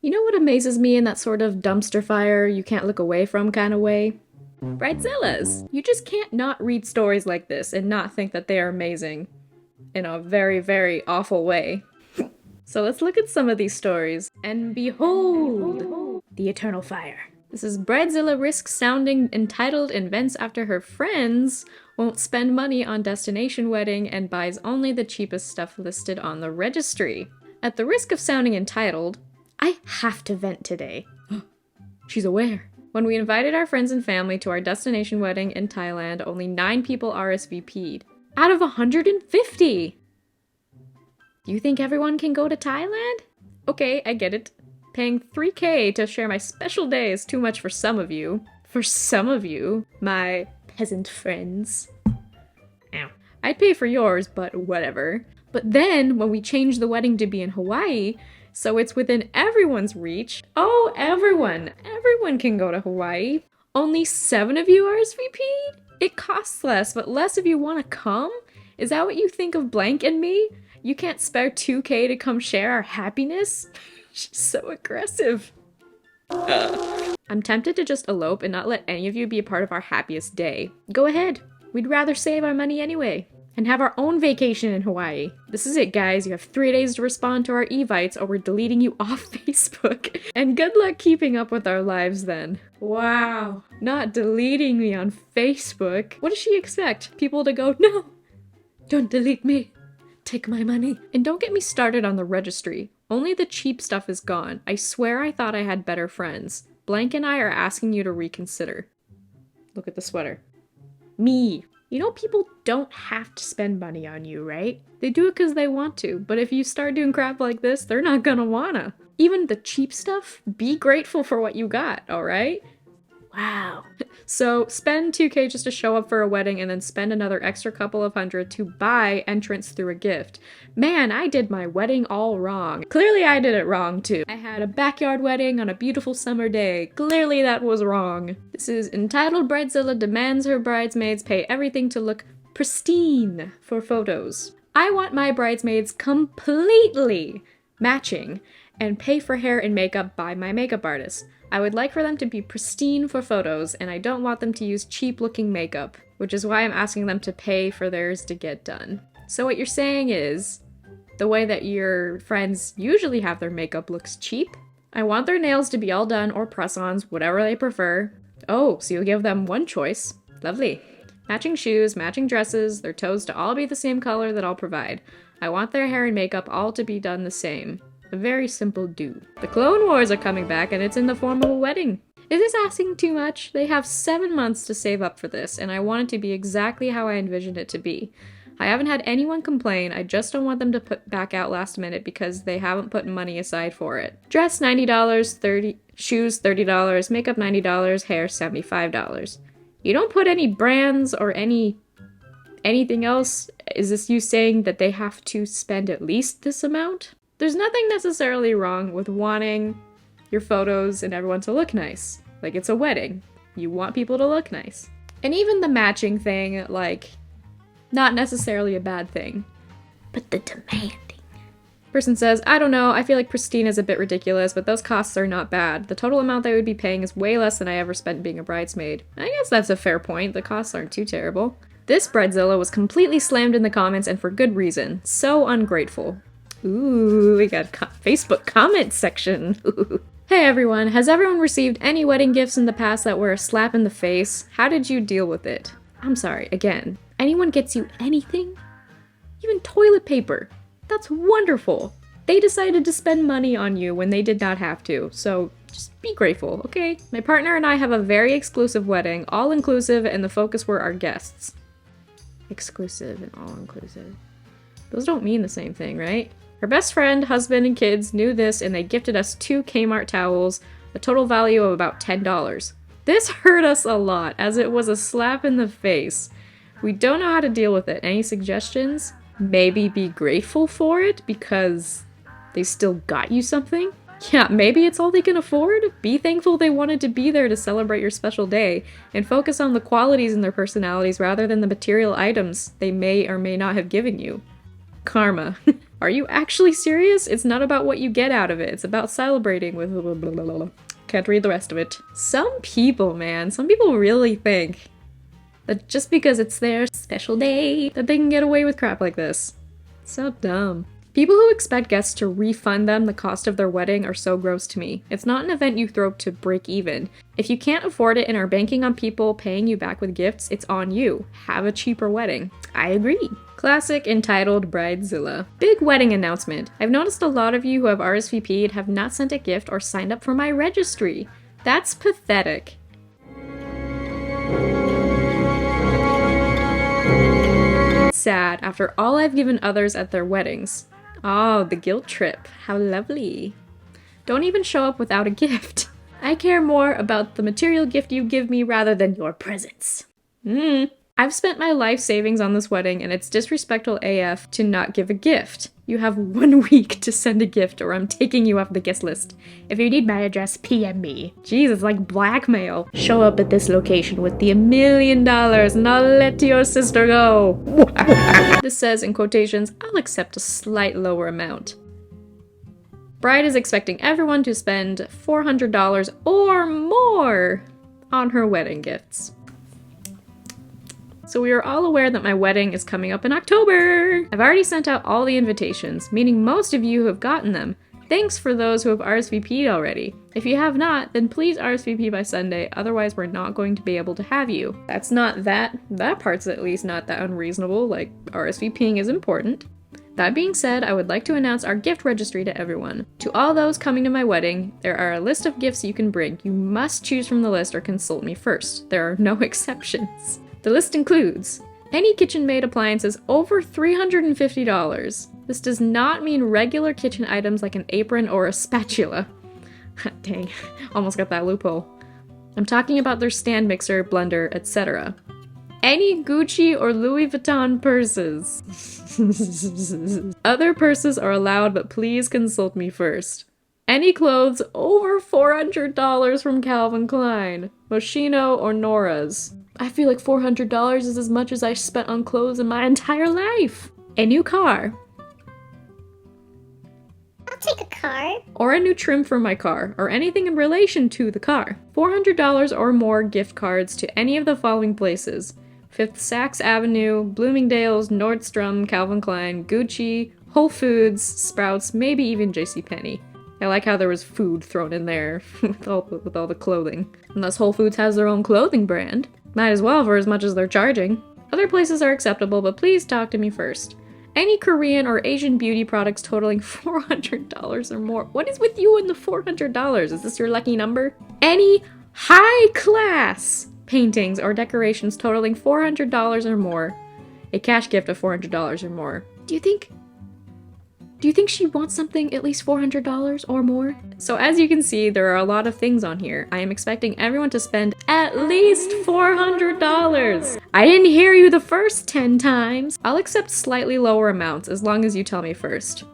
You know what amazes me in that sort of dumpster fire, you can't look away from kind of way? Bridezillas! You just can't not read stories like this and not think that they are amazing. In a very, very awful way. So let's look at some of these stories, and behold! The eternal fire. This is Bridezilla risks sounding entitled and vents after her friends won't spend money on destination wedding and buys only the cheapest stuff listed on the registry. At the risk of sounding entitled, I have to vent today. She's aware. When we invited our friends and family to our destination wedding in Thailand, only 9 people RSVP'd. Out of 150! Do you think everyone can go to Thailand? Okay, I get it. Paying $3K to share my special day is too much for some of you. For some of you, my peasant friends. Ow. I'd pay for yours, but whatever. But then, when we changed the wedding to be in Hawaii, so it's within everyone's reach. Oh, everyone can go to Hawaii. Only 7 of you RSVP'd? It costs less, but less of you want to come? Is that what you think of Blank and me? You can't spare $2K to come share our happiness? She's so aggressive. I'm tempted to just elope and not let any of you be a part of our happiest day. Go ahead. We'd rather save our money anyway. And have our own vacation in Hawaii. This is it, guys. You have 3 days to respond to our evites or we're deleting you off Facebook. And good luck keeping up with our lives then. Wow. Not deleting me on Facebook. What does she expect? People to go, no, don't delete me. Take my money. And don't get me started on the registry. Only the cheap stuff is gone. I swear I thought I had better friends. Blank and I are asking you to reconsider. Look at the sweater. Me. You know people don't have to spend money on you, right? They do it because they want to, but if you start doing crap like this, they're not gonna wanna. Even the cheap stuff, be grateful for what you got, alright? Wow. So spend $2K just to show up for a wedding and then spend another extra couple of hundred to buy entrance through a gift. Man, I did my wedding all wrong. Clearly I did it wrong too. I had a backyard wedding on a beautiful summer day. Clearly that was wrong. This is entitled Bridezilla demands her bridesmaids pay everything to look pristine for photos. I want my bridesmaids completely matching and pay for hair and makeup by my makeup artist. I would like for them to be pristine for photos, and I don't want them to use cheap-looking makeup, which is why I'm asking them to pay for theirs to get done. So what you're saying is, the way that your friends usually have their makeup looks cheap. I want their nails to be all done or press-ons, whatever they prefer. Oh, so you'll give them one choice. Lovely. Matching shoes, matching dresses, their toes to all be the same color that I'll provide. I want their hair and makeup all to be done the same. A very simple do. The Clone Wars are coming back and it's in the form of a wedding. Is this asking too much? They have 7 months to save up for this, and I want it to be exactly how I envisioned it to be. I haven't had anyone complain, I just don't want them to put back out last minute because they haven't put money aside for it. Dress $90, shoes $30, makeup $90, hair $75. You don't put any brands or anything else? Is this you saying that they have to spend at least this amount? There's nothing necessarily wrong with wanting your photos and everyone to look nice. Like, it's a wedding. You want people to look nice. And even the matching thing, like, not necessarily a bad thing. But the demanding. Person says, I don't know, I feel like pristine is a bit ridiculous, but those costs are not bad. The total amount they would be paying is way less than I ever spent being a bridesmaid. I guess that's a fair point. The costs aren't too terrible. This Bridezilla was completely slammed in the comments and for good reason. So ungrateful. Ooh, we got Facebook comment section. Ooh. Hey everyone, has everyone received any wedding gifts in the past that were a slap in the face? How did you deal with it? I'm sorry, again. Anyone gets you anything? Even toilet paper. That's wonderful. They decided to spend money on you when they did not have to, so just be grateful, okay? My partner and I have a very exclusive wedding, all-inclusive, and the focus were our guests. Exclusive and all-inclusive. Those don't mean the same thing, right? Her best friend, husband, and kids knew this and they gifted us 2 Kmart towels, a total value of about $10. This hurt us a lot, as it was a slap in the face. We don't know how to deal with it. Any suggestions? Maybe be grateful for it because they still got you something? Yeah, maybe it's all they can afford? Be thankful they wanted to be there to celebrate your special day, and focus on the qualities in their personalities rather than the material items they may or may not have given you. Karma. Are you actually serious? It's not about what you get out of it. It's about celebrating with blah, blah, blah, blah. Can't read the rest of it. Some people, man, some people really think that just because it's their special day, that they can get away with crap like this. So dumb. People who expect guests to refund them the cost of their wedding are so gross to me. It's not an event you throw to break even. If you can't afford it and are banking on people paying you back with gifts, it's on you. Have a cheaper wedding. I agree. Classic entitled Bridezilla. Big wedding announcement. I've noticed a lot of you who have RSVP'd have not sent a gift or signed up for my registry. That's pathetic. Sad after all I've given others at their weddings. Oh, the guilt trip. How lovely. Don't even show up without a gift. I care more about the material gift you give me rather than your presents. I've spent my life savings on this wedding and it's disrespectful AF to not give a gift. You have 1 week to send a gift or I'm taking you off the guest list. If you need my address, PM me. Jeez, it's like blackmail. Show up at this location with the $1 million and I'll let your sister go. This says, in quotations, I'll accept a slight lower amount. Bride is expecting everyone to spend $400 or more on her wedding gifts. So we are all aware that my wedding is coming up in October! I've already sent out all the invitations, meaning most of you have gotten them. Thanks for those who have RSVP'd already. If you have not, then please RSVP by Sunday, otherwise we're not going to be able to have you. That's not that part's at least not that unreasonable, like RSVPing is important. That being said, I would like to announce our gift registry to everyone. To all those coming to my wedding, there are a list of gifts you can bring. You must choose from the list or consult me first. There are no exceptions. The list includes any KitchenMaid appliances over $350. This does not mean regular kitchen items like an apron or a spatula. Dang, almost got that loophole. I'm talking about their stand mixer, blender, etc. Any Gucci or Louis Vuitton purses. Other purses are allowed, but please consult me first. Any clothes over $400 from Calvin Klein, Moschino, or Nora's. I feel like $400 is as much as I spent on clothes in my entire life. A new car. I'll take a car. Or a new trim for my car, or anything in relation to the car. $400 or more gift cards to any of the following places. 5th Saks Avenue, Bloomingdale's, Nordstrom, Calvin Klein, Gucci, Whole Foods, Sprouts, maybe even JCPenney. I like how there was food thrown in there with all the clothing. Unless Whole Foods has their own clothing brand. Might as well for as much as they're charging. Other places are acceptable, but please talk to me first. Any Korean or Asian beauty products totaling $400 or more. What is with you and the $400? Is this your lucky number? Any high-class paintings or decorations totaling $400 or more. A cash gift of $400 or more. Do you think she wants something at least $400 or more? So as you can see, there are a lot of things on here. I am expecting everyone to spend at least $400. I didn't hear you the first 10 times. I'll accept slightly lower amounts as long as you tell me first.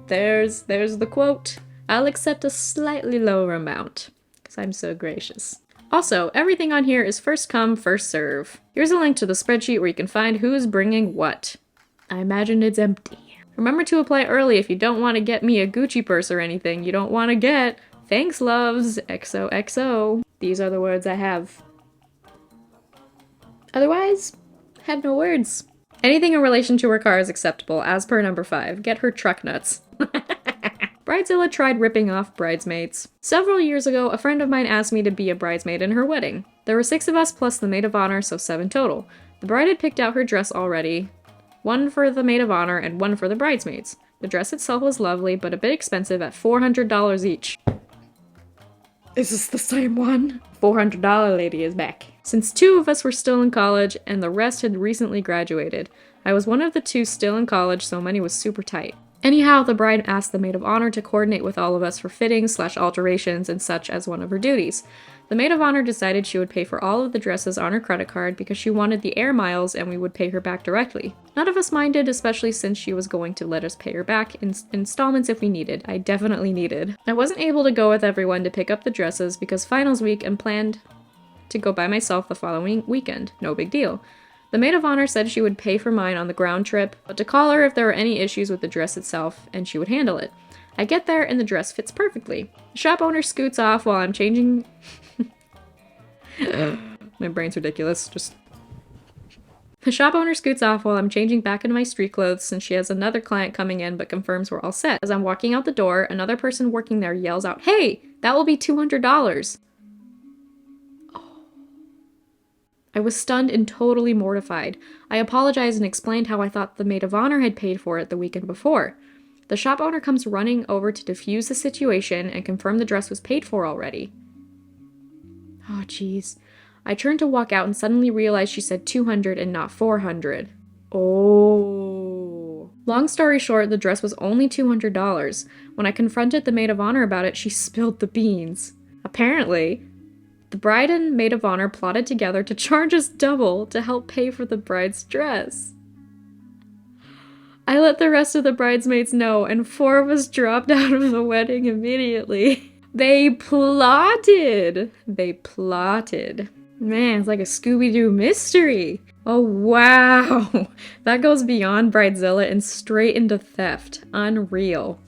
There's the quote. I'll accept a slightly lower amount, because I'm so gracious. Also, everything on here is first come, first serve. Here's a link to the spreadsheet where you can find who's bringing what. I imagine it's empty. Remember to apply early if you don't want to get me a Gucci purse or anything you don't want to get. Thanks, loves. XOXO. These are the words I have. Otherwise, I have no words. Anything in relation to her car is acceptable, as per number 5. Get her truck nuts. Bridezilla tried ripping off bridesmaids. Several years ago, a friend of mine asked me to be a bridesmaid in her wedding. There were 6 of us plus the maid of honor, so 7 total. The bride had picked out her dress already. 1 for the maid of honor and 1 for the bridesmaids. The dress itself was lovely, but a bit expensive at $400 each. Is this the same one? $400 lady is back. Since 2 of us were still in college and the rest had recently graduated, I was one of the 2 still in college, so money was super tight. Anyhow, the bride asked the maid of honor to coordinate with all of us for fittings / alterations and such as one of her duties. The maid of honor decided she would pay for all of the dresses on her credit card because she wanted the air miles and we would pay her back directly. None of us minded, especially since she was going to let us pay her back in installments if we needed. I definitely needed. I wasn't able to go with everyone to pick up the dresses because finals week and planned to go by myself the following weekend. No big deal. The maid of honor said she would pay for mine on the ground trip, but to call her if there were any issues with the dress itself, and she would handle it. I get there and the dress fits perfectly. The shop owner scoots off while I'm changing... My brain's ridiculous. The shop owner scoots off while I'm changing back into my street clothes since she has another client coming in but confirms we're all set. As I'm walking out the door, another person working there yells out, "Hey, that will be $200. I was stunned and totally mortified. I apologized and explained how I thought the maid of honor had paid for it the weekend before. The shop owner comes running over to defuse the situation and confirm the dress was paid for already. Oh, jeez. I turned to walk out and suddenly realized she said 200 and not 400. Oh. Long story short, the dress was only $200. When I confronted the maid of honor about it, she spilled the beans. Apparently, the bride and maid of honor plotted together to charge us double to help pay for the bride's dress. I let the rest of the bridesmaids know, and 4 of us dropped out of the wedding immediately. They plotted. Man, it's like a Scooby-Doo mystery. Oh, wow. That goes beyond Bridezilla and straight into theft. Unreal.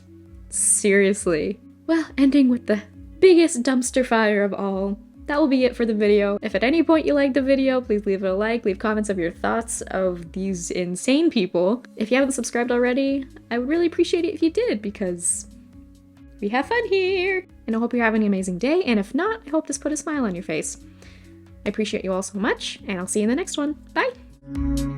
Seriously. Well, ending with the biggest dumpster fire of all. That will be it for the video. If at any point you liked the video, please leave it a like, leave comments of your thoughts of these insane people. If you haven't subscribed already, I would really appreciate it if you did, because we have fun here. And I hope you're having an amazing day, and if not, I hope this put a smile on your face. I appreciate you all so much, and I'll see you in the next one. Bye!